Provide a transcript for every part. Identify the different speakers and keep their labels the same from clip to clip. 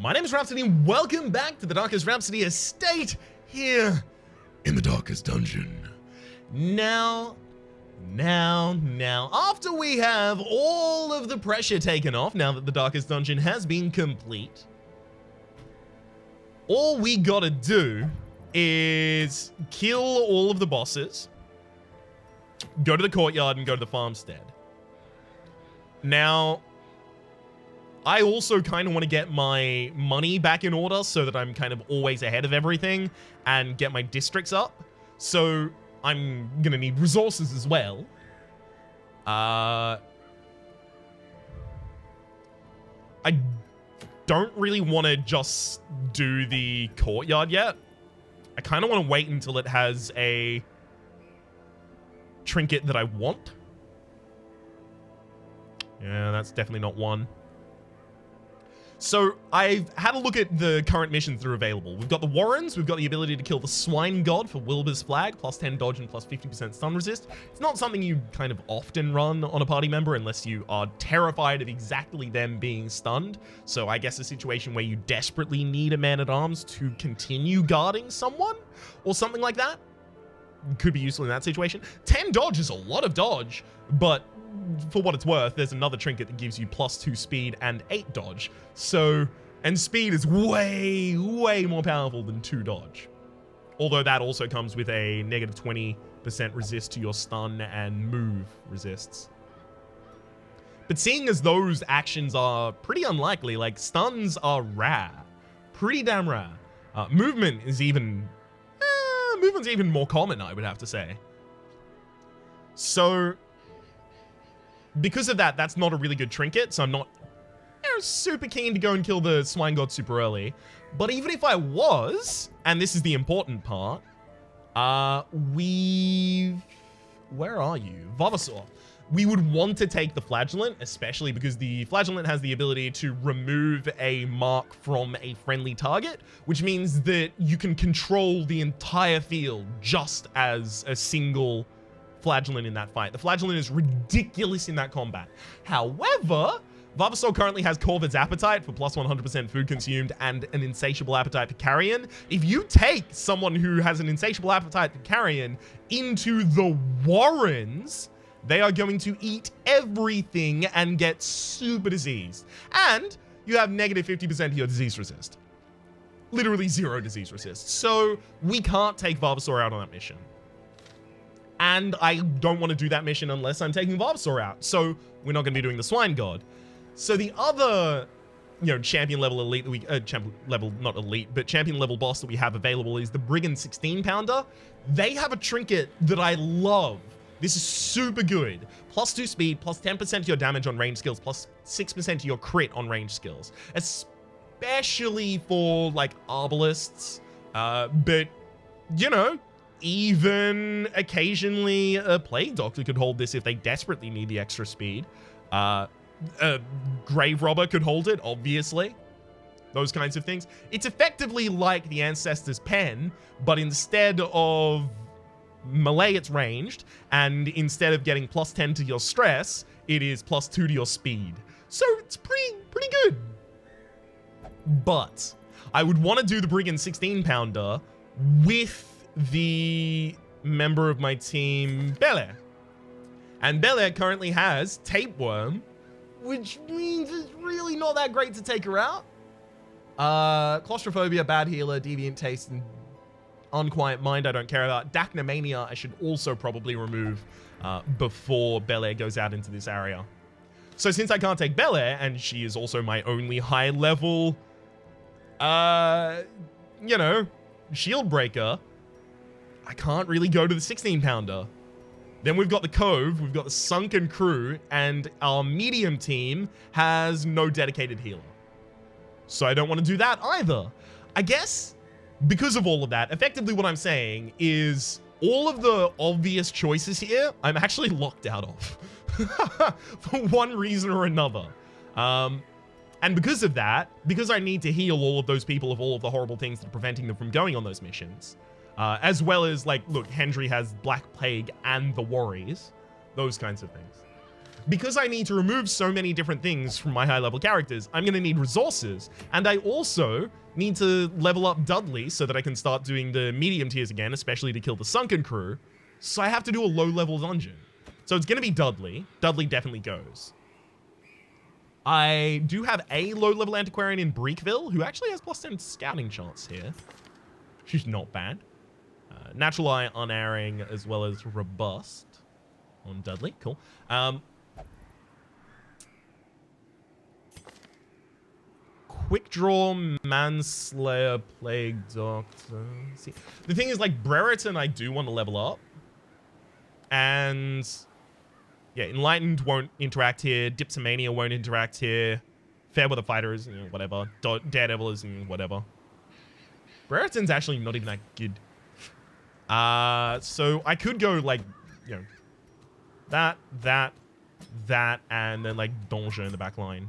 Speaker 1: My name is Rhapsody and welcome back to the Darkest Rhapsody estate here in the Darkest Dungeon. Now, after we have all of the pressure taken off, now that the Darkest Dungeon has been complete, all we gotta do is kill all of the bosses, go to the courtyard and go to the farmstead. Now, I also kind of want to get my money back in order so that I'm kind of always ahead of everything and get my districts up. So I'm going to need resources as well. I don't really want to just do the courtyard yet. I kind of want to wait until it has a trinket that I want. Yeah, that's definitely not one. So I've had a look at the current missions that are available. We've got the Warrens, we've got the ability to kill the Swine God for Wilbur's Flag, plus 10 dodge and plus 50% stun resist. It's not something you kind of often run on a party member unless you are terrified of exactly them being stunned. So I guess a situation where you desperately need a man-at-arms to continue guarding someone or something like that could be useful in that situation. 10 dodge is a lot of dodge, but for what it's worth, there's another trinket that gives you plus 2 speed and 8 dodge. So, and speed is way more powerful than 2 dodge. Although that also comes with a negative 20% resist to your stun and move resists. But seeing as those actions are pretty unlikely, like stuns are rare. Pretty damn rare. Movement is even... movement's even more common, I would have to say. So... because of that, that's not a really good trinket, so I'm not super keen to go and kill the Swine God super early. But even if I was, and this is the important part, where are you? Vavasaur. We would want to take the Flagellant, especially because the Flagellant has the ability to remove a mark from a friendly target, which means that you can control the entire field just as a single Flagellant in that fight. The Flagellant is ridiculous in that combat. However, Vavasaur currently has Corvid's Appetite for plus 100% food consumed and an insatiable appetite for carrion. If you take someone who has an insatiable appetite for carrion into the Warrens, they are going to eat everything and get super diseased. And you have negative 50% of your disease resist. Literally 0 disease resist. So we can't take Vavasaur out on that mission. And I don't want to do that mission unless I'm taking Vavasaur out. So we're not going to be doing the Swine God. So the other, champion level elite that we, champion level, not elite, but champion level boss that we have available is the Brigand 16 Pounder. They have a trinket that I love. This is super good. Plus 2 speed, plus 10% to your damage on range skills, plus 6% to your crit on range skills. Especially for like arbalists. But, even occasionally a Plague Doctor could hold this if they desperately need the extra speed. A Grave Robber could hold it, obviously. Those kinds of things. It's effectively like the Ancestor's Pen, but instead of melee, it's ranged, and instead of getting plus 10 to your stress, it is plus 2 to your speed. So it's pretty good. But I would want to do the Brigand 16 Pounder with the member of my team, Belair. And Belair currently has Tapeworm, which means it's really not that great to take her out. Claustrophobia, Bad Healer, Deviant Taste, and Unquiet Mind I don't care about. Dacnamania I should also probably remove before Belair goes out into this area. So since I can't take Belair, and she is also my only high level, shield breaker, I can't really go to the 16 Pounder. Then we've got the Cove, we've got the Sunken Crew, and our medium team has no dedicated healer. So I don't want to do that either. I guess because of all of that, effectively what I'm saying is all of the obvious choices here, I'm actually locked out of for one reason or another. And because of that, because I need to heal all of those people of all of the horrible things that are preventing them from going on those missions, as well as, look, Hendry has Black Plague and the Worries, those kinds of things. because I need to remove so many different things from my high level characters, I'm going to need resources. And I also need to level up Dudley so that I can start doing the medium tiers again, especially to kill the sunken crew. So I have to do a low level dungeon. So it's going to be Dudley. Dudley definitely goes. I do have a low level antiquarian in Breekville who actually has +10 scouting chance here. She's not bad. Natural Eye, Unerring, as well as Robust on Dudley. Cool. Quick Draw, Manslayer, Plague Doctor. See, the thing is, like, Brereton I do want to level up. And yeah, Enlightened won't interact here. Dipsomania won't interact here. Fairweather Fighter is, whatever. Daredevil is, whatever. Brereton's actually not even that good. So I could go, like, that, and then, like, Donja in the back line.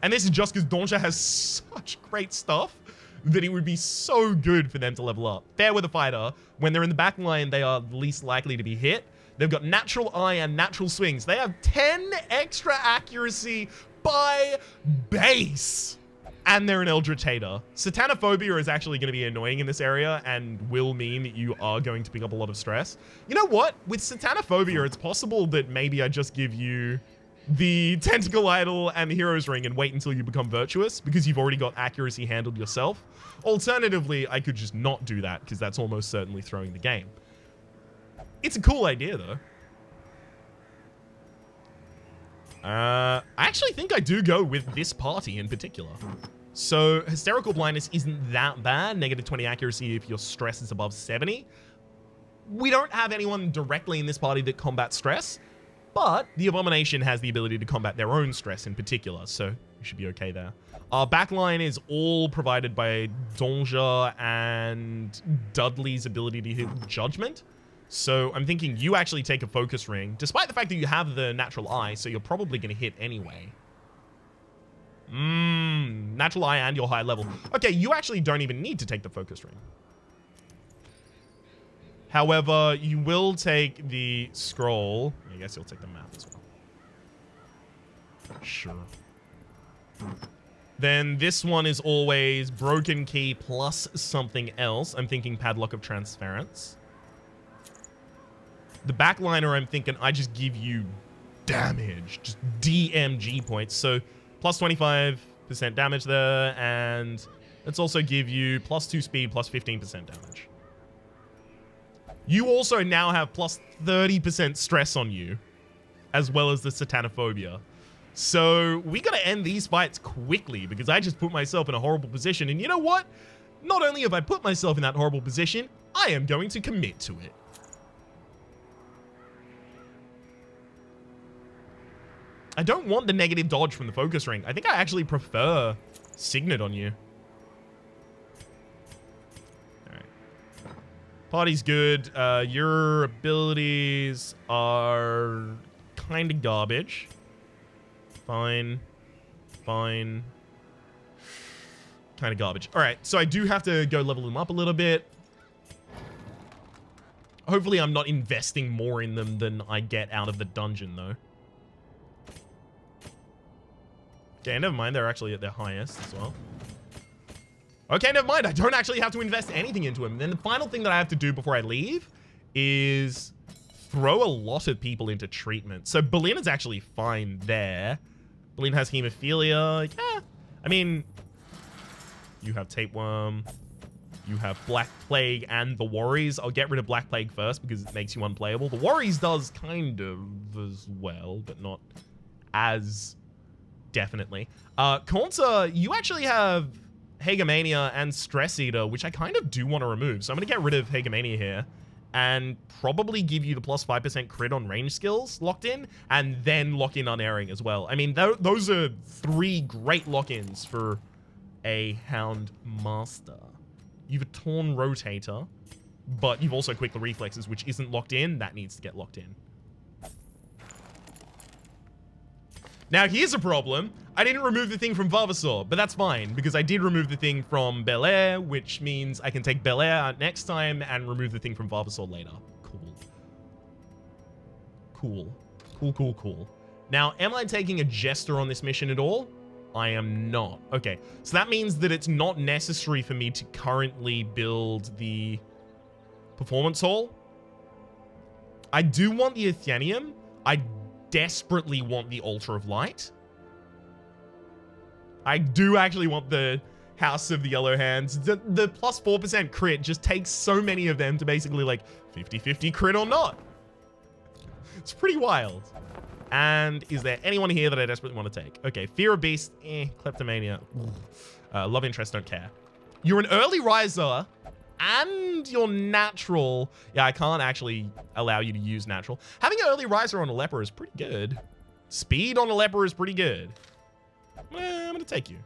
Speaker 1: And this is just because Donja has such great stuff that it would be so good for them to level up. Fairweather Fighter, when they're in the back line, they are least likely to be hit. They've got Natural Eye and Natural Swings. They have 10 extra accuracy by base. And they're an Eldritch Hater. Satanophobia is actually going to be annoying in this area and will mean that you are going to pick up a lot of stress. You know what? With Satanophobia, it's possible that maybe I just give you the Tentacle Idol and the Hero's Ring and wait until you become virtuous because you've already got accuracy handled yourself. Alternatively, I could just not do that because that's almost certainly throwing the game. It's a cool idea, though. I actually think I do go with this party in particular. So Hysterical Blindness isn't that bad. -20 accuracy if your stress is above 70. We don't have anyone directly in this party that combats stress, but the Abomination has the ability to combat their own stress in particular, so you should be okay there. Our backline is all provided by Donja and Dudley's ability to hit Judgment. So I'm thinking you actually take a focus ring, despite the fact that you have the Natural Eye, so you're probably going to hit anyway. Natural Eye and your high level. Okay, you actually don't even need to take the focus ring. However, you will take the scroll. I guess you'll take the map as well. Sure. Then this one is always Broken Key plus something else. I'm thinking Padlock of Transference. The backliner, I'm thinking I just give you damage, just DMG points. So plus 25% damage there, and let's also give you +2 speed, plus 15% damage. You also now have plus 30% stress on you, as well as the Satanophobia. So we gotta end these fights quickly because I just put myself in a horrible position. And you know what? Not only have I put myself in that horrible position, I am going to commit to it. I don't want the negative dodge from the focus ring. I think I actually prefer Signet on you. Alright. Party's good. Your abilities are kind of garbage. Fine. Fine. Kind of garbage. Alright, so I do have to go level them up a little bit. Hopefully I'm not investing more in them than I get out of the dungeon, though. Okay, never mind. They're actually at their highest as well. Okay, never mind. I don't actually have to invest anything into him. Then the final thing that I have to do before I leave is throw a lot of people into treatment. So Belina's actually fine there. Belina has hemophilia. Yeah. I mean, you have Tapeworm. You have Black Plague and the Worries. I'll get rid of Black Plague first because it makes you unplayable. The Worries does kind of as well, but not as definitely. Kaunta, you actually have Hagemania and Stress Eater, which I kind of do want to remove. So I'm going to get rid of Hagemania here and probably give you the plus 5% crit on range skills locked in, and then lock in Unerring as well. I mean, those are 3 great lock-ins for a Hound Master. You've a Torn Rotator, but you've also Quick the Reflexes, which isn't locked in. That needs to get locked in. Now, here's a problem. I didn't remove the thing from Vavasaur, but that's fine, because I did remove the thing from Bel Air, which means I can take Bel Air out next time and remove the thing from Vavasaur later. Cool. Cool. Cool, cool, cool. Now, am I taking a Jester on this mission at all? I am not. Okay, so that means that it's not necessary for me to currently build the Performance Hall. I do want the Athenium. I desperately want the Altar of Light. I do actually want the House of the Yellow Hands. The plus 4% crit just takes so many of them to basically like 50-50 crit or not. It's pretty wild. And is there anyone here that I desperately want to take? Okay, Fear of Beast, Kleptomania. Love interest, don't care. You're an early riser and you're natural. Yeah, I can't actually allow you to use natural. Having an early riser on a leper is pretty good. Speed on a leper is pretty good. I'm gonna take you.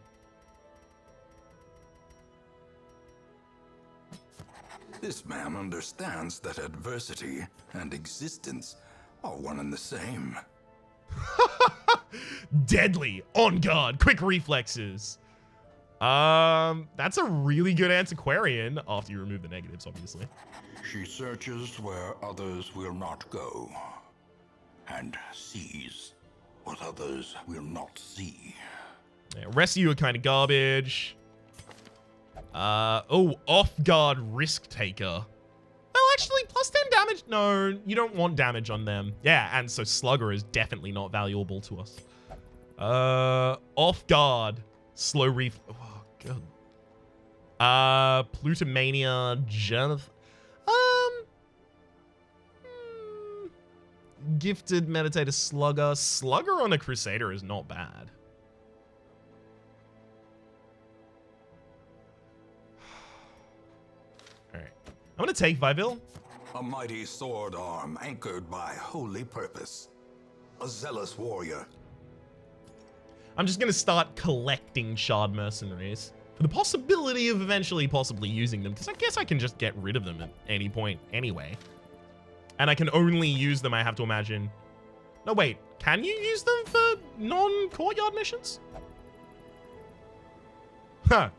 Speaker 2: This man understands that adversity and existence are one and the same.
Speaker 1: Deadly, on guard, quick reflexes. That's a really good antiquarian after you remove the negatives, obviously.
Speaker 2: She searches where others will not go, and sees what others will not see.
Speaker 1: Yeah, rest of you are kind of garbage. Oh, off guard risk taker. Oh, actually, plus 10 damage. No, you don't want damage on them. Yeah, and so Slugger is definitely not valuable to us. Off guard, slow ref. Oh god. Plutomania, Jonathan. Gifted meditator Slugger. Slugger on a Crusader is not bad. Alright. I'm gonna take Viville.
Speaker 2: A mighty sword arm anchored by holy purpose. A zealous warrior.
Speaker 1: I'm just gonna start collecting Shard Mercenaries for the possibility of eventually possibly using them, because I guess I can just get rid of them at any point anyway. And I can only use them, I have to imagine. No, wait. Can you use them for non-courtyard missions? Huh.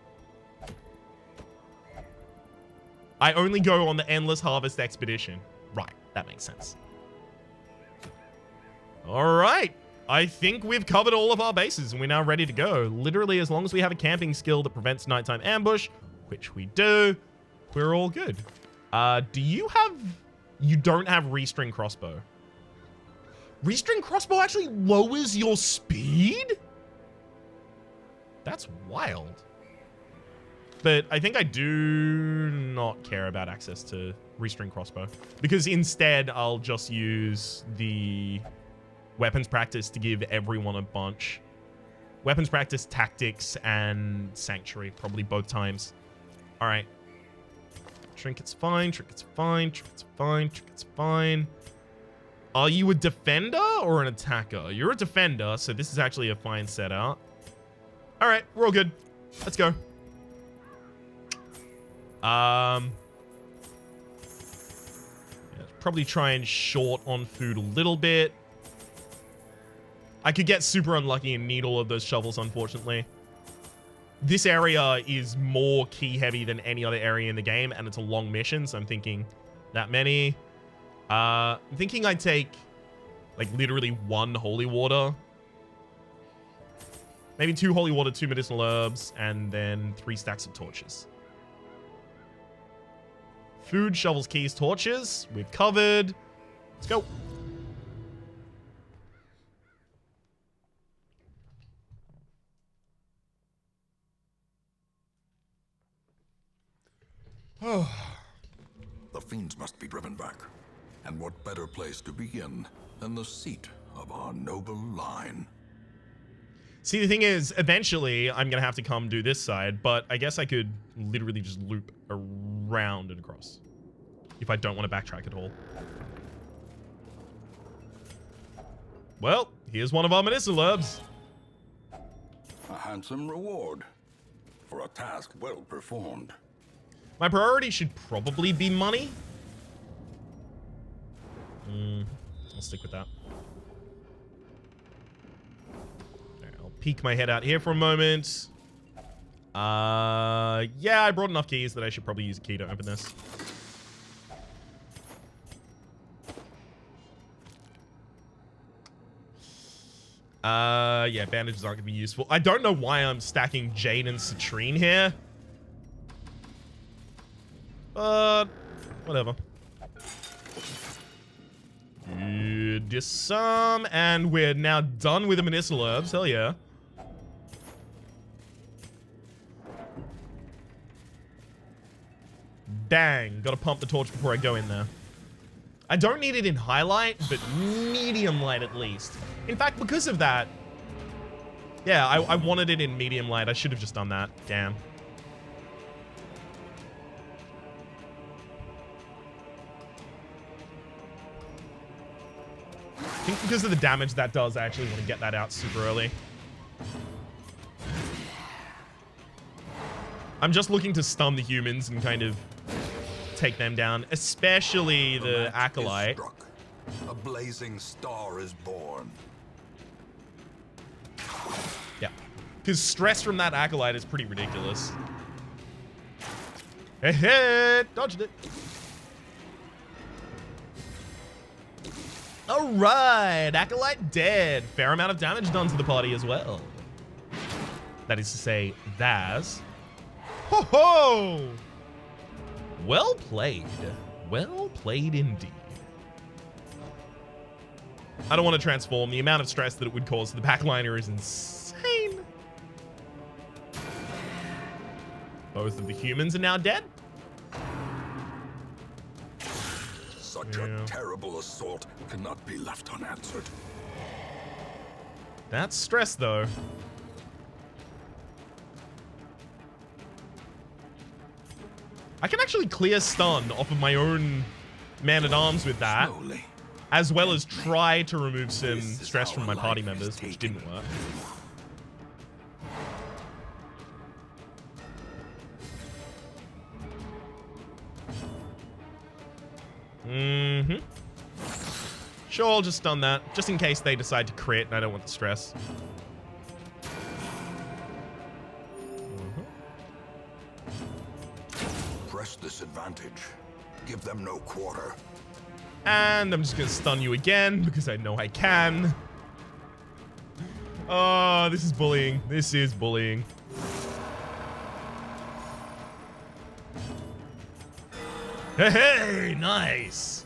Speaker 1: I only go on the Endless Harvest Expedition. Right, that makes sense. All right. I think we've covered all of our bases and we're now ready to go. Literally, as long as we have a camping skill that prevents nighttime ambush, which we do, we're all good. Do you have... You don't have Restring Crossbow. Restring Crossbow actually lowers your speed? That's wild. But I think I do not care about access to Restring Crossbow, because instead I'll just use the Weapons Practice to give everyone a bunch. Weapons Practice, Tactics, and Sanctuary, probably both times. All right. Trinket's fine, Trinket's fine, Trinket's fine, Trinket's fine. Are you a defender or an attacker? You're a defender, so this is actually a fine setup. All right, we're all good. Let's go. Yeah, probably try and short on food a little bit. I could get super unlucky and need all of those shovels, unfortunately. This area is more key heavy than any other area in the game, and it's a long mission, so I'm thinking that many. I'm thinking I'd take like literally 1 holy water. Maybe 2 holy water, 2 medicinal herbs, and then 3 stacks of torches. Food, shovels, keys, torches. We've covered. Let's go.
Speaker 2: The fiends must be driven back. And what better place to begin than the seat of our noble line?
Speaker 1: See, the thing is, eventually, I'm going to have to come do this side, but I guess I could literally just loop around and across if I don't want to backtrack at all. Well, here's one of our medicinal herbs.
Speaker 2: A handsome reward for a task well performed.
Speaker 1: My priority should probably be money. I'll stick with that. I'll peek my head out here for a moment. Yeah, I brought enough keys that I should probably use a key to open this. Yeah, bandages aren't gonna be useful. I don't know why I'm stacking Jade and Citrine here. But whatever. Just some, and we're now done with the medicinal herbs. Hell yeah. Dang, gotta pump the torch before I go in there. I don't need it in highlight, but medium light at least. In fact, because of that, yeah, I wanted it in medium light. I should have just done that. Damn. I think because of the damage that does, I actually want to get that out super early. I'm just looking to stun the humans and kind of take them down, especially the acolyte.
Speaker 2: A blazing star is born.
Speaker 1: Yeah, because stress from that acolyte is pretty ridiculous. Hey, dodged it. All right, acolyte dead. Fair amount of damage done to the party as well. That is to say, Thaz. Ho ho! Well played. Well played indeed. I don't want to transform. The amount of stress that it would cause to the backliner is insane. Both of the humans are now dead.
Speaker 2: Such a terrible assault cannot be left unanswered.
Speaker 1: That's stress, though. I can actually clear stun off of my own man-at-arms with that,
Speaker 2: Slowly.
Speaker 1: as well as try to remove some stress from my party members, which didn't work. Mm-hmm. Sure, I'll just stun that, just in case they decide to crit and I don't want the stress.
Speaker 2: Press this advantage. Give them no quarter.
Speaker 1: And I'm just gonna stun you again, because I know I can. Oh, this is bullying. This is bullying. Hey, hey, nice.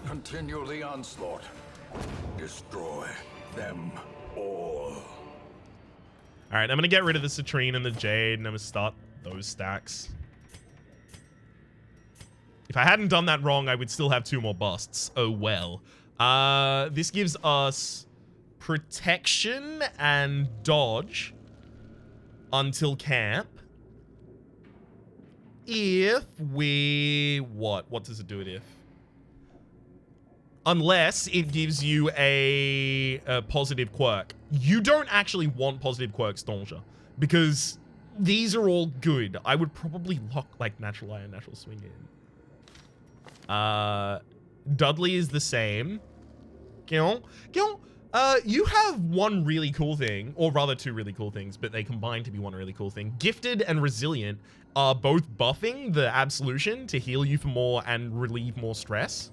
Speaker 2: Continue the onslaught. Destroy them all.
Speaker 1: All right, I'm gonna get rid of the Citrine and the Jade, and I'm gonna start those stacks. If I hadn't done that wrong, I would still have 2 more busts. Oh well. This gives us protection and dodge until camp. If we... What does it do it if? Unless it gives you a positive quirk. You don't actually want positive quirks, Donja, because these are all good. I would probably lock like Natural Eye and Natural Swing in. Dudley is the same. You have one really cool thing, or rather 2 really cool things, but they combine to be one really cool thing. Gifted and Resilient are both buffing the Absolution to heal you for more and relieve more stress.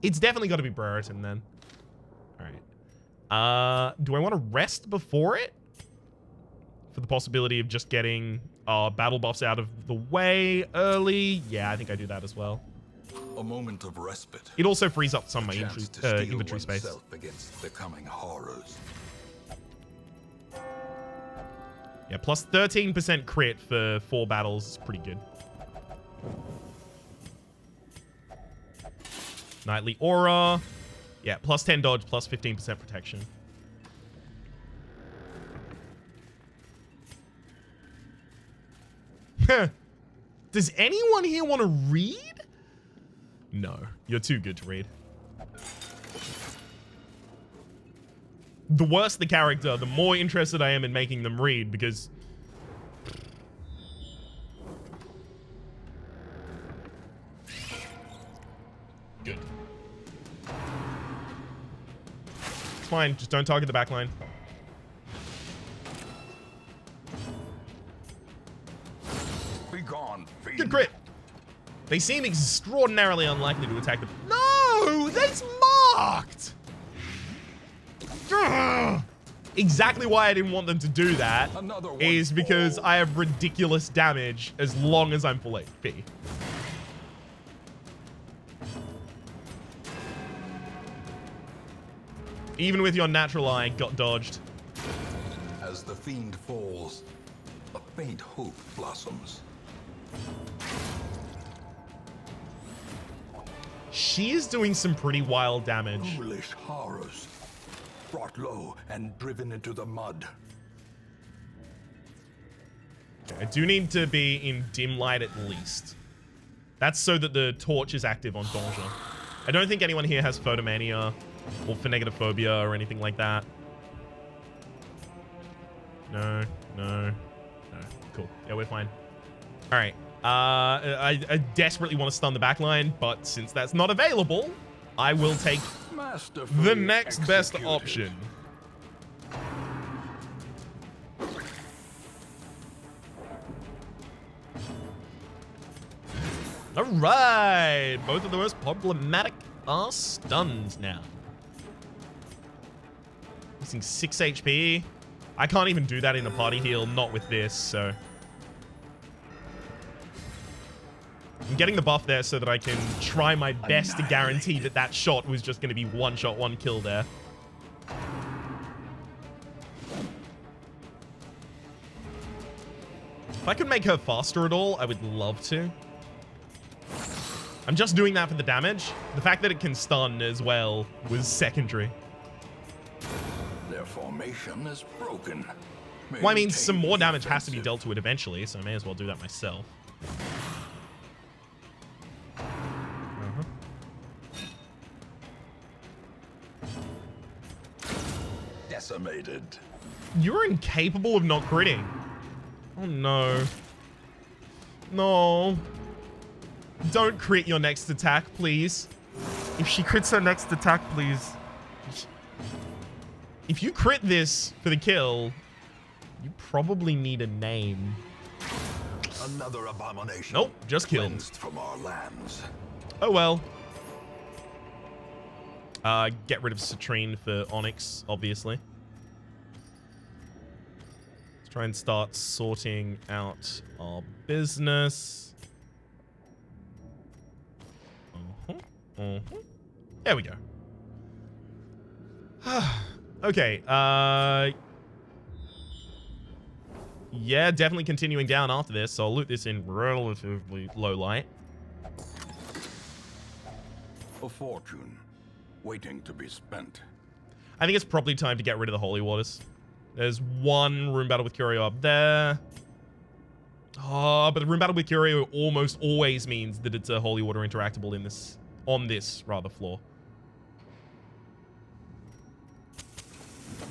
Speaker 1: It's definitely got to be Brereton then. All right. Do I want to rest before it? For the possibility of just getting battle buffs out of the way early? Yeah, I think I do that as well.
Speaker 2: A moment of respite.
Speaker 1: It also frees up some of my
Speaker 2: Chance to steel
Speaker 1: inventory space.
Speaker 2: oneself against the coming horrors.
Speaker 1: Yeah, plus 13% crit for 4 battles is pretty good. Nightly Aura. Yeah, plus 10 dodge, plus 15% protection. Does anyone here want to read? No, you're too good to read. The worse the character, the more interested I am in making them read, because... Good. It's fine, just don't target the backline.
Speaker 2: Be gone, fiend.
Speaker 1: They seem extraordinarily unlikely to attack them. No, that's marked. Ugh. Exactly why I didn't want them to do that is because I have ridiculous damage as long as I'm full HP. Even with your natural eye, got dodged.
Speaker 2: As the fiend falls, a faint hope blossoms.
Speaker 1: She is doing some pretty wild damage.
Speaker 2: Foolish horrors, brought low and driven into the mud.
Speaker 1: Okay, I do need to be in dim light at least. That's so that the torch is active on Danger. I don't think anyone here has photomania or phonegatophobia or anything like that. No. Cool. Yeah, we're fine. All right. I desperately want to stun the backline, but since that's not available, I will take the next best option. All right. Both of the most problematic are stunned now. Missing 6 HP. I can't even do that in a party heal, not with this, so. I'm getting the buff there so that I can try my best to guarantee that that shot was just going to be one shot, one kill there. If I could make her faster at all, I would love to. I'm just doing that for the damage. The fact that it can stun as well was secondary.
Speaker 2: Their formation is broken.
Speaker 1: Well, I mean, some more damage has to be dealt to it eventually, so I may as well do that myself.
Speaker 2: Decimated.
Speaker 1: You're incapable of not critting. Oh, no. No. Don't crit your next attack, please. If she crits her next attack, please. If you crit this for the kill, you probably need a name.
Speaker 2: Another abomination.
Speaker 1: Nope, just killed.
Speaker 2: Cleansed from our lands.
Speaker 1: Oh well. Get rid of Citrine for Onyx, obviously. Let's try and start sorting out our business. There we go. Okay, yeah, definitely continuing down after this, so I'll loot this in relatively low light.
Speaker 2: A fortune waiting to be spent.
Speaker 1: I think it's probably time to get rid of the Holy Waters. There's one room battle with Curio up there. Oh, but the room battle with Curio almost always means that it's a Holy Water interactable in this, on this rather floor.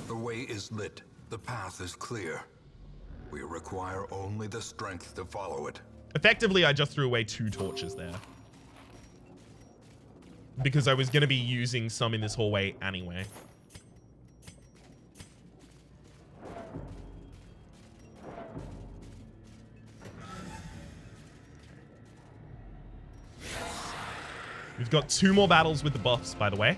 Speaker 2: The way is lit. The path is clear. We require only the strength to follow it.
Speaker 1: Effectively, I just threw away 2 torches there. Because I was going to be using some in this hallway anyway. We've got 2 more battles with the buffs, by the way.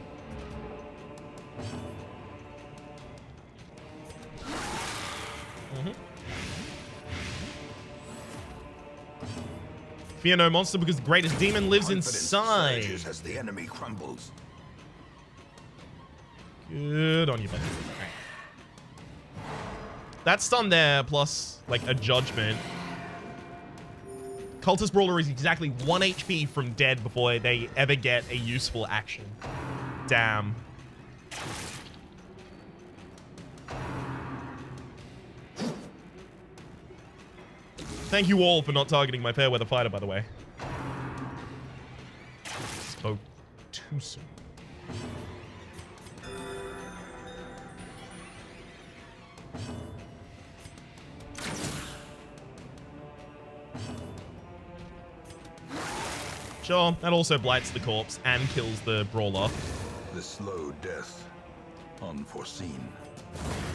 Speaker 1: Fear no monster because the greatest demon lives inside.
Speaker 2: As the enemy crumbles.
Speaker 1: Good on you, buddy. Right. That stun there, plus, like, a judgment. Cultist Brawler is exactly 1 HP from dead before they ever get a useful action. Damn. Thank you all for not targeting my Fairweather Fighter, by the way. Spoke too soon. Sure, that also blights the corpse and kills the Brawler.
Speaker 2: The slow death, unforeseen.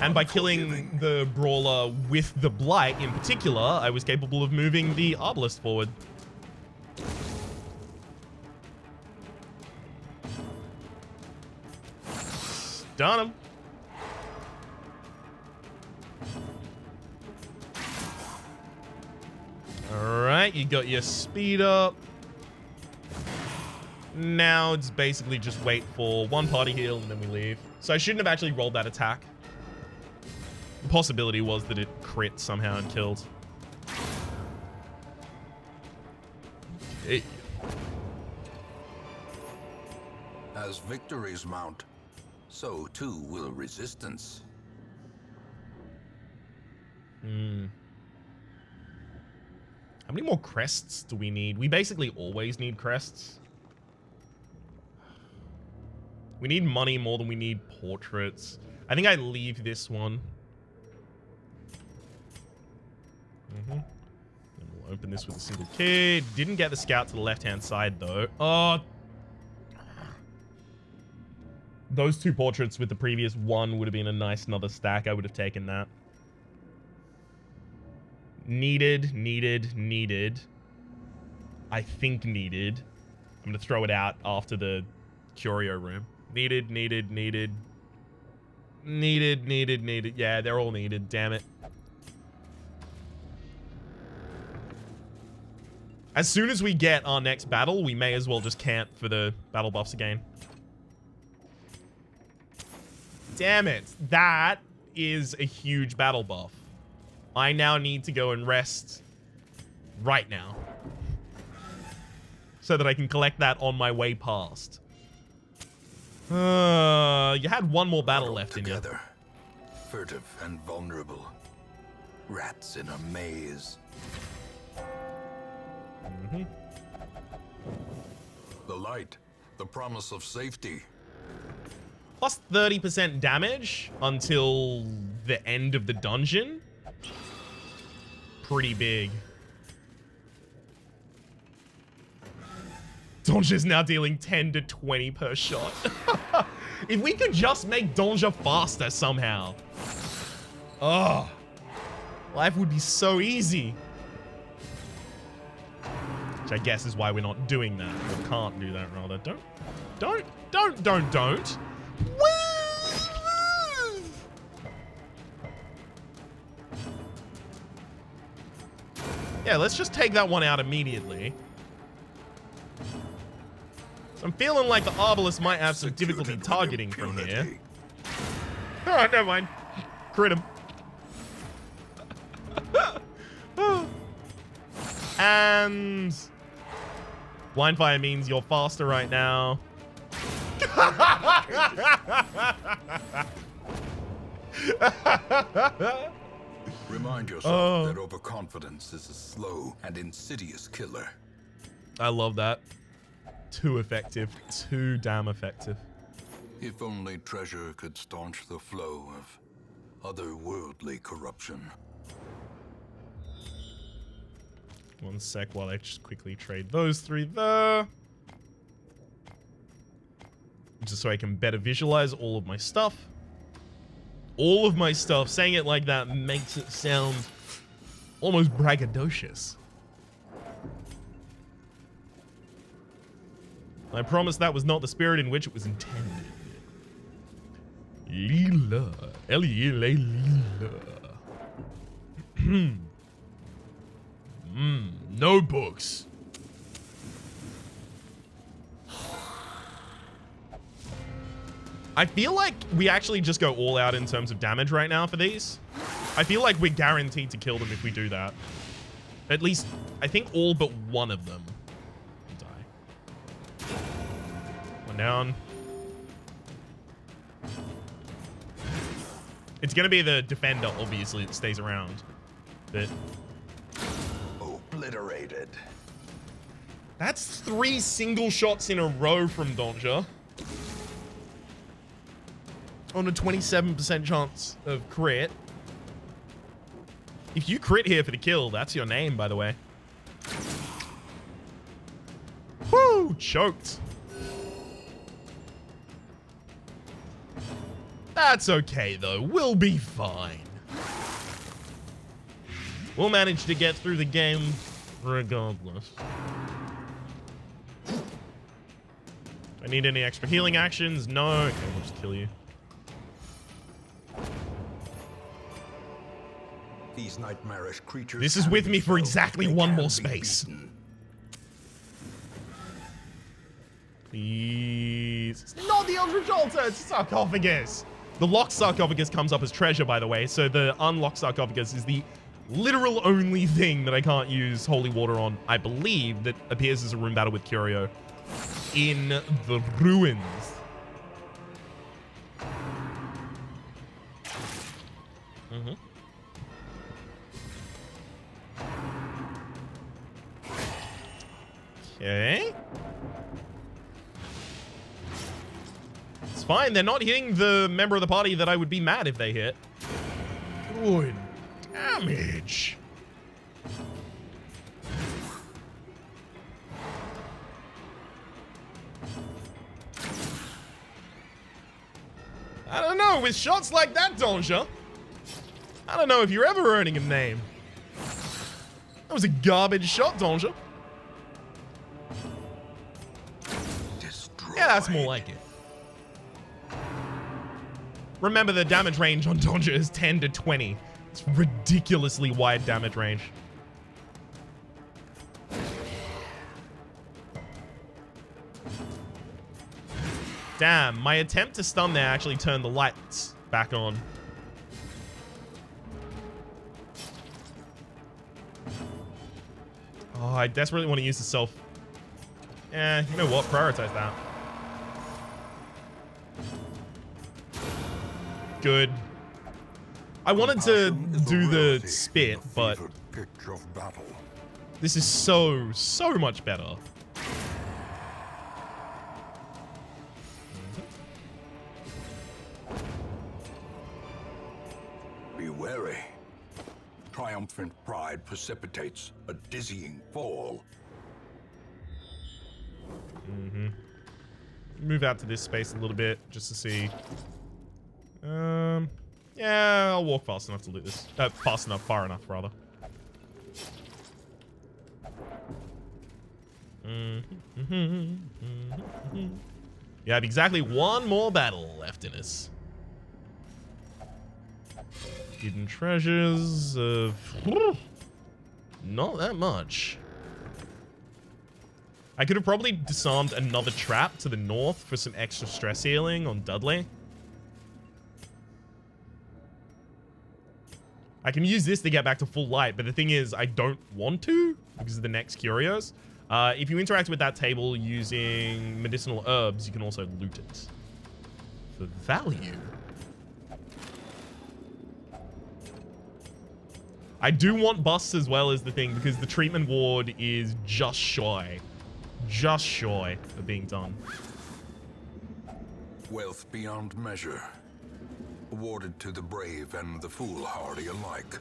Speaker 1: And by killing the Brawler with the Blight in particular, I was capable of moving the Arbalest forward. Stun him. Alright, you got your speed up. Now it's basically just wait for one party heal and then we leave. So I shouldn't have actually rolled that attack. The possibility was that it crit somehow and killed.
Speaker 2: As victories mount, so too will resistance.
Speaker 1: How many more crests do we need? We basically always need crests. We need money more than we need portraits. I think I leave this one. And we'll open this with a single key. Didn't get the scout to the left-hand side, though. Oh. Those two portraits with the previous one would have been a nice another stack. I would have taken that. Needed. I think needed. I'm going to throw it out after the curio room. Needed. Yeah, they're all needed. Damn it. As soon as we get our next battle, we may as well just camp for the battle buffs again. Damn it. That is a huge battle buff. I now need to go and rest right now so that I can collect that on my way past. You had one more battle left in you.
Speaker 2: Furtive and vulnerable. Rats in a maze. The light, the promise of safety.
Speaker 1: Plus 30% damage until the end of the dungeon. Pretty big. Donja's now dealing 10 to 20 per shot. If we could just make Donja faster somehow. Oh, life would be so easy. Which I guess is why we're not doing that. Or can't do that, rather. Don't. Yeah, let's just take that one out immediately. So I'm feeling like the Arbalest might have some difficulty targeting from here. Oh, never mind. Crit him. And blind fire means you're faster right now.
Speaker 2: Remind yourself that overconfidence is a slow and insidious killer.
Speaker 1: I love that. Too effective. Too damn effective.
Speaker 2: If only treasure could staunch the flow of otherworldly corruption.
Speaker 1: One sec while I just quickly trade those three there. Just so I can better visualize all of my stuff. All of my stuff. Saying it like that makes it sound almost braggadocious. I promise that was not the spirit in which it was intended. Leela. Leela. No books. I feel like we actually just go all out in terms of damage right now for these. I feel like we're guaranteed to kill them if we do that. At least, I think all but one of them die. One down. It's gonna be the defender, obviously, that stays around. But
Speaker 2: obliterated.
Speaker 1: That's 3 single shots in a row from Donja. On a 27% chance of crit. If you crit here for the kill, that's your name, by the way. Woo! Choked. That's okay, though. We'll be fine. We'll manage to get through the game regardless. Do I need any extra healing actions? No. Okay, we'll just kill you.
Speaker 2: These nightmarish creatures.
Speaker 1: This is with me for exactly one more space. Please. It's not the Eldritch Altar, it's a sarcophagus. The locked sarcophagus comes up as treasure, by the way, so the unlocked sarcophagus is the literal only thing that I can't use holy water on, I believe, that appears as a room battle with Curio in the ruins. Okay. It's fine. They're not hitting the member of the party that I would be mad if they hit. Good damage. I don't know. With shots like that, Donja, I don't know if you're ever earning a name. That was a garbage shot, Donja. Yeah, that's more like it. Remember, the damage range on Donja is 10 to 20. It's ridiculously wide damage range. Damn, my attempt to stun there actually turned the lights back on. Oh, I desperately want to use the self. Eh, you know what? Prioritize that. Good. I wanted to do the spit, but this is so much better.
Speaker 2: Be wary. Triumphant pride precipitates a dizzying fall.
Speaker 1: Move out to this space a little bit just to see. Yeah, I'll walk fast enough to loot this. Far enough, rather. You have exactly one more battle left in us. Hidden treasures of... not that much. I could have probably disarmed another trap to the north for some extra stress healing on Dudley. I can use this to get back to full light, but the thing is, I don't want to because of the next curios. If you interact with that table using medicinal herbs, you can also loot it for value. I do want busts as well as the thing because the treatment ward is just shy of being done.
Speaker 2: Wealth beyond measure, awarded to the brave and the foolhardy alike.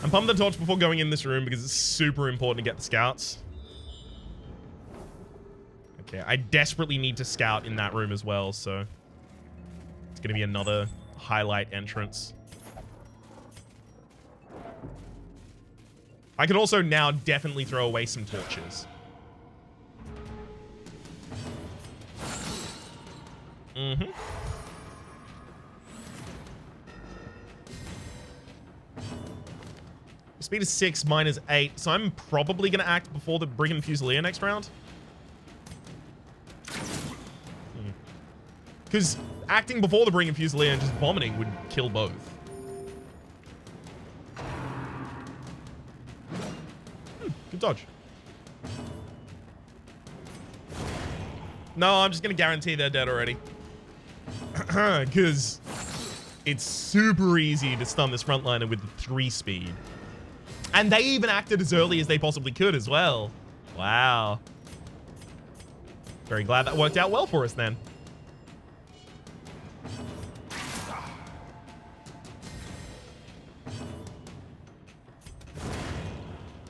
Speaker 1: I'm pumping the torch before going in this room because it's super important to get the scouts. Okay, I desperately need to scout in that room as well, so it's going to be another highlight entrance. I could also now definitely throw away some torches. Speed is 6, mine is 8, so I'm probably going to act before the Brigand Fusilier next round. Because acting before the Brigand Fusilier and just vomiting would kill both. Good dodge. No, I'm just going to guarantee they're dead already. Because it's super easy to stun this frontliner with the 3 speed. And they even acted as early as they possibly could as well. Wow. Very glad that worked out well for us then.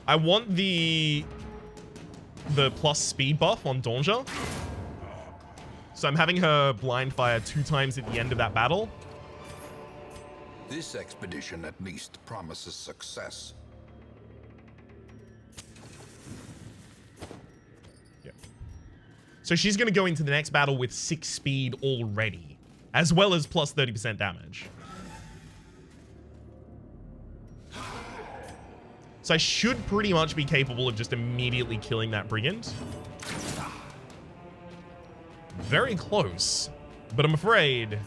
Speaker 1: I want the plus speed buff on Donja. So I'm having her blind fire 2 times at the end of that battle.
Speaker 2: This expedition at least promises success. Yeah.
Speaker 1: So she's going to go into the next battle with 6 speed already as well as plus 30% damage. So I should pretty much be capable of just immediately killing that brigand. Very close, but I'm afraid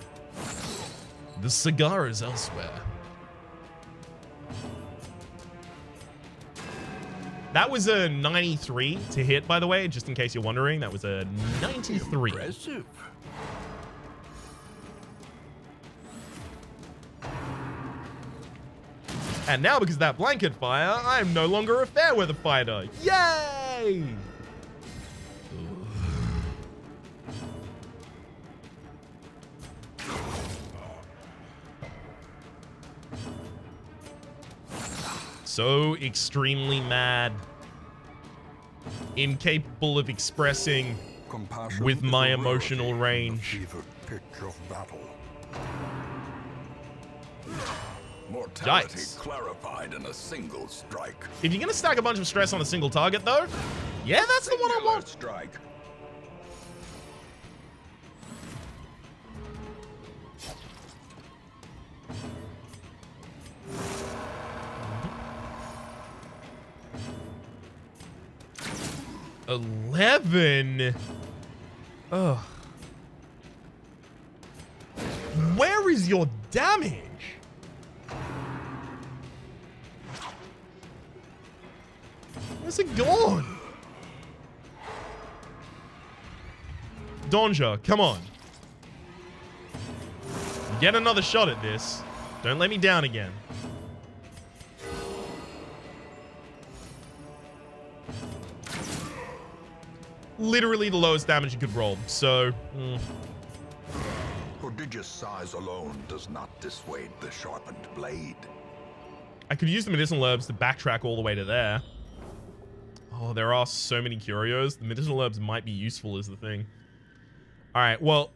Speaker 1: the cigar is elsewhere. That was a 93 to hit, by the way, just in case you're wondering. That was a 93.
Speaker 2: Impressive.
Speaker 1: And now, because of that blanket fire, I'm no longer a fair weather fighter. Yay! So extremely mad. Incapable of expressing
Speaker 2: Compassion
Speaker 1: with
Speaker 2: is
Speaker 1: my
Speaker 2: a
Speaker 1: emotional
Speaker 2: rarity in the
Speaker 1: range.
Speaker 2: fevered pitch of battle. Mortality
Speaker 1: Yikes.
Speaker 2: clarified in a single strike.
Speaker 1: If you're gonna stack a bunch of stress on a single target, though, yeah, that's the one I
Speaker 2: Singular
Speaker 1: want.
Speaker 2: strike.
Speaker 1: Mm-hmm. 11. Ugh. Where is your damage? Where's it gone? Donja, come on. Get another shot at this. Don't let me down again. Literally the lowest damage you could roll, so...
Speaker 2: Prodigious size alone does not dissuade the sharpened blade.
Speaker 1: I could use the medicinal herbs to backtrack all the way to there. Oh, there are so many curios. The medicinal herbs might be useful is the thing. Alright, well,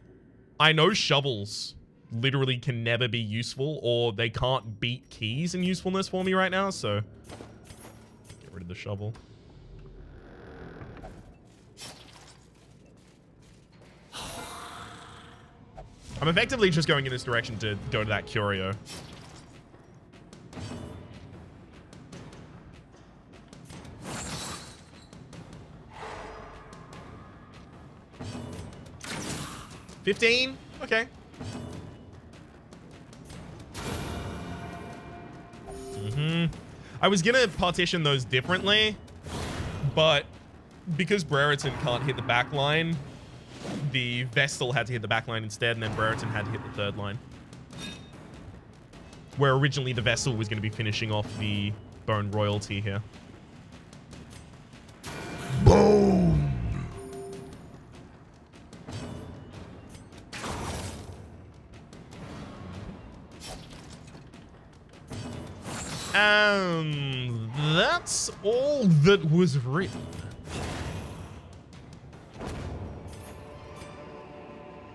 Speaker 1: I know shovels literally can never be useful, or they can't beat keys in usefulness for me right now, so... Get rid of the shovel. I'm effectively just going in this direction to go to that curio. $15? Okay. I was gonna partition those differently, but because Brereton can't hit the back line, the Vestal had to hit the back line instead, and then Brereton had to hit the third line. Where originally the Vestal was going to be finishing off the Bone Royalty here. Boom! And that's all that was written.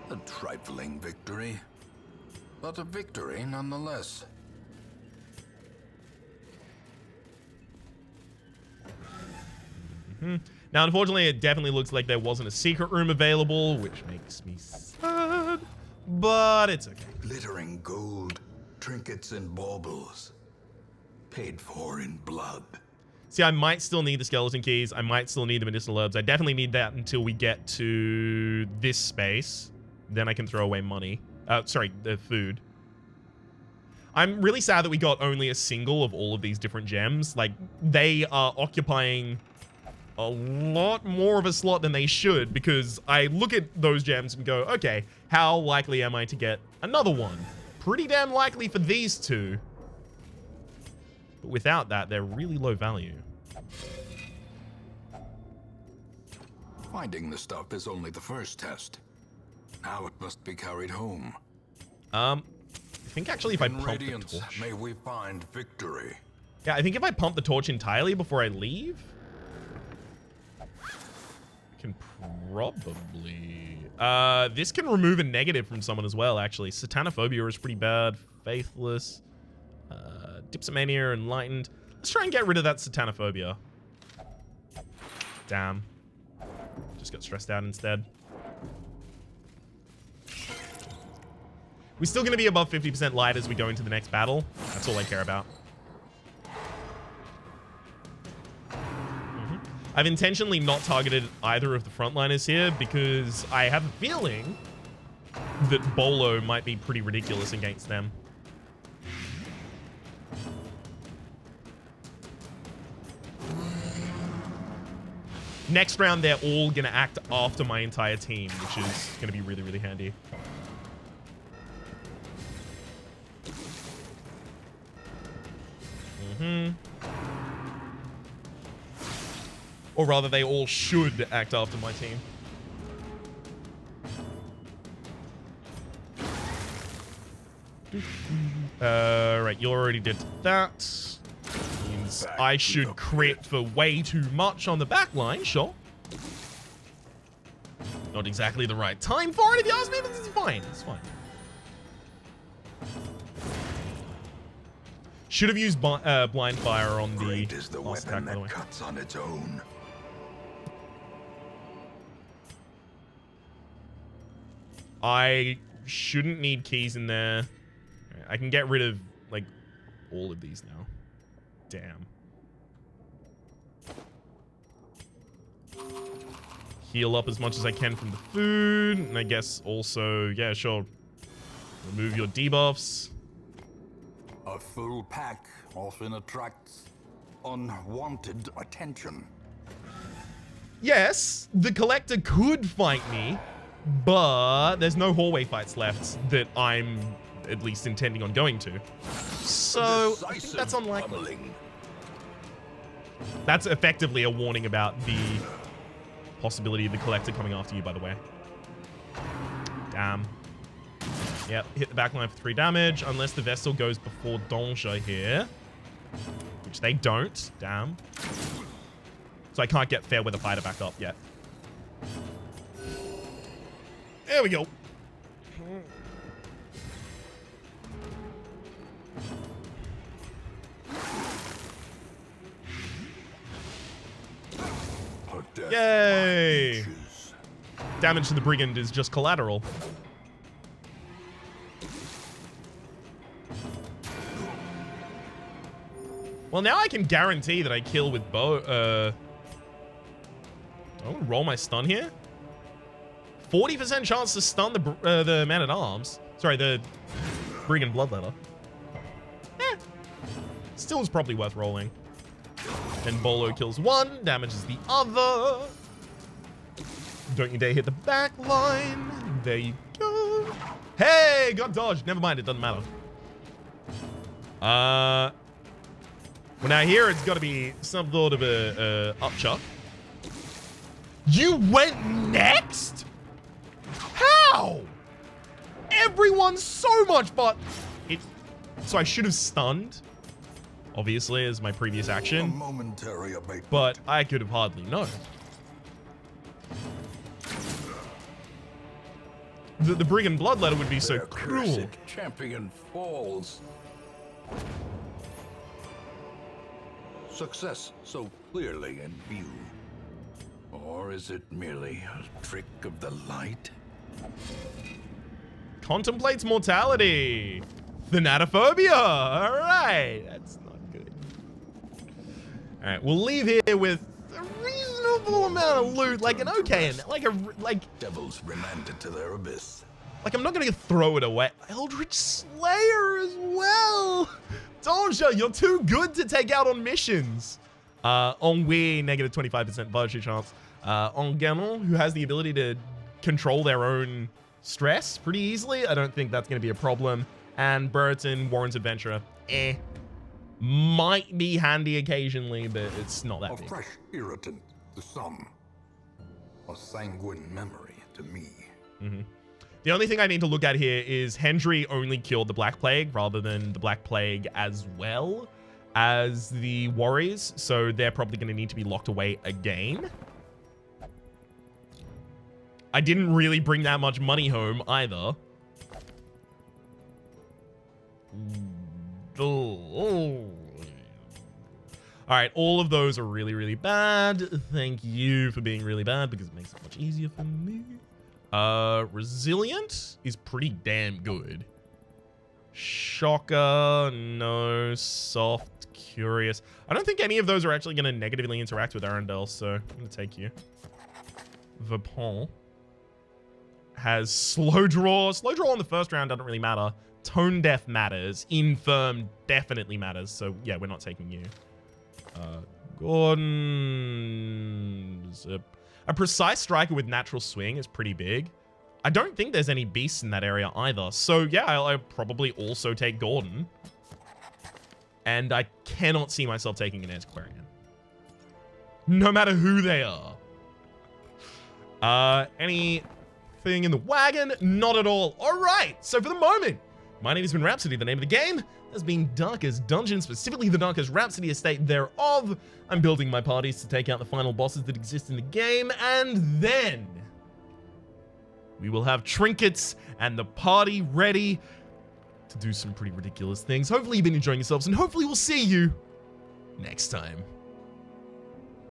Speaker 2: A trifling victory, but a victory nonetheless.
Speaker 1: Now, unfortunately, it definitely looks like there wasn't a secret room available, which makes me sad, but it's okay.
Speaker 2: Glittering gold, trinkets and baubles, paid for in blood.
Speaker 1: See, I might still need the skeleton keys. I might still need the medicinal herbs. I definitely need that until we get to this space. Then I can throw away money. Sorry, the food. I'm really sad that we got only a single of all of these different gems. Like, they are occupying a lot more of a slot than they should, because I look at those gems and go, okay, how likely am I to get another one? Pretty damn likely for these two. But without that, they're really low value.
Speaker 2: Finding the stuff is only the first test. Now it must be carried home.
Speaker 1: I think actually if I
Speaker 2: In
Speaker 1: pump the
Speaker 2: Radiance,
Speaker 1: torch...
Speaker 2: may we find victory.
Speaker 1: Yeah, I think if I pump the torch entirely before I leave... I can probably... this can remove a negative from someone as well, actually. Satanophobia is pretty bad. Faithless. Dipsomania, Enlightened. Let's try and get rid of that Satanophobia. Damn. Just got stressed out instead. We're still going to be above 50% light as we go into the next battle. That's all I care about. I've intentionally not targeted either of the frontliners here because I have a feeling that Bolo might be pretty ridiculous against them. Next round, they're all going to act after my entire team, which is going to be really, really handy. Or rather, they all should act after my team. Right, you already did that. Means I should crit for way too much on the back line, sure. Not exactly the right time for it, if you ask me, but it's fine. It's fine. Should have used blind fire on the last attack, by the way.
Speaker 2: Cuts on its own.
Speaker 1: I shouldn't need keys in there. I can get rid of, like, all of these now. Damn. Heal up as much as I can from the food. And I guess also, yeah, sure. Remove your debuffs.
Speaker 2: A full pack often attracts unwanted attention.
Speaker 1: Yes, the Collector could fight me, but there's no hallway fights left that I'm at least intending on going to. So I think that's unlikely.
Speaker 2: Pummeling.
Speaker 1: That's effectively a warning about the possibility of the Collector coming after you, by the way. Damn. Yep, hit the backline for 3 damage, unless the Vestal goes before Danger here. Which they don't. Damn. So I can't get Fairweather Fighter back up yet. There we go. Yay! Damage to the Brigand is just collateral. Well, now I can guarantee that I kill with bow. I'm gonna roll my stun here. 40% chance to stun the man-at-arms. Sorry, the Brigand Bloodletter. Still is probably worth rolling. And Bolo kills one, damages the other. Don't you dare hit the back line. There you go. Hey, got dodged. Never mind, it doesn't matter. Well, now here it's got to be some sort of a upchuck. You went next? How? Everyone's so much, but so I should have stunned, obviously, as my previous action.
Speaker 2: A momentary abatement.
Speaker 1: But I could have hardly known. The Brigand Bloodletter would be so
Speaker 2: Their
Speaker 1: cruel.
Speaker 2: cursed champion falls. Success so clearly in view. Or is it merely a trick of the light?
Speaker 1: Contemplates mortality. Thanatophobia. All right. That's not good. All right. We'll leave here with a reasonable amount of loot. Like an okay, like
Speaker 2: Devils remanded to their abyss.
Speaker 1: Like, I'm not going to throw it away. Eldritch Slayer as well. Donja, you're too good to take out on missions. Ennui, negative 25% budget chance. Ganon, who has the ability to control their own stress pretty easily. I don't think that's going to be a problem. And Burton, Warren's Adventurer. Might be handy occasionally, but it's not that
Speaker 2: A
Speaker 1: big.
Speaker 2: fresh irritant to some. A sanguine memory to me.
Speaker 1: Mm-hmm. The only thing I need to look at here is Hendry only killed the Black Plague rather than the Black Plague as well as the Warriors. So they're probably going to need to be locked away again. I didn't really bring that much money home either. Oh. All right, all of those are really, really bad. Thank you for being really bad because it makes it much easier for me. Resilient is pretty damn good. Shocker, no. Soft, curious. I don't think any of those are actually going to negatively interact with Arendelle, so I'm going to take you. Vapon has slow draw. Slow draw on the first round doesn't really matter. Tone deaf matters. Infirm definitely matters. So yeah, we're not taking you. Gordon. Zip. A precise striker with natural swing is pretty big. I don't think there's any beasts in that area either. So yeah, I'll probably also take Gordon. And I cannot see myself taking an Antiquarian. No matter who they are. Anything in the wagon? Not at all. All right. So for the moment, my name has been Rhapsody. The name of the game has been Darkest Dungeon, specifically the Darkest Rhapsody estate thereof. I'm building my parties to take out the final bosses that exist in the game, and then we will have trinkets and the party ready to do some pretty ridiculous things. Hopefully you've been enjoying yourselves, and hopefully we'll see you next time.